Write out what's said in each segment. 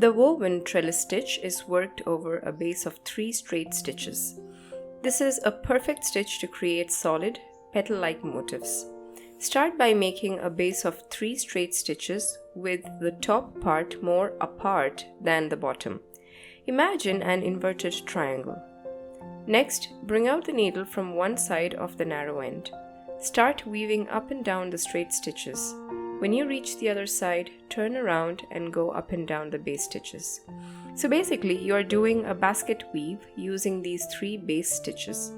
The Woven Trellis Stitch is worked over a base of 3 straight stitches. This is a perfect stitch to create solid, petal-like motifs. Start by making a base of 3 straight stitches with the top part more apart than the bottom. Imagine an inverted triangle. Next, bring out the needle from one side of the narrow end. Start weaving up and down the straight stitches. When you reach the other side, turn around and go up and down the base stitches. So basically, you are doing a basket weave using these 3 base stitches.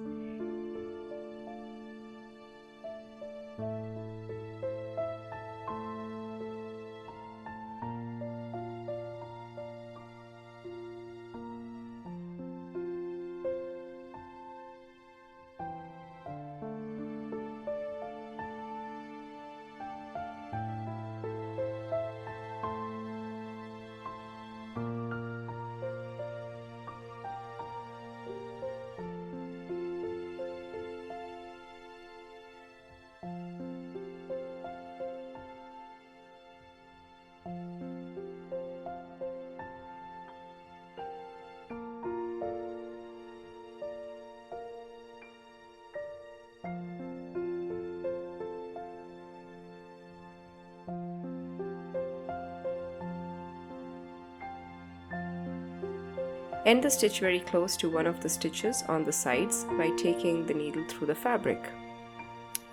End the stitch very close to one of the stitches on the sides by taking the needle through the fabric.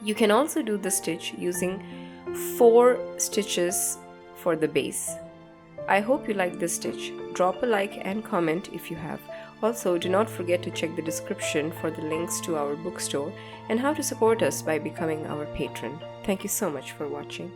You can also do the stitch using 4 stitches for the base. I hope you like this stitch. Drop a like and comment if you have. Also, do not forget to check the description for the links to our bookstore and how to support us by becoming our patron. Thank you so much for watching.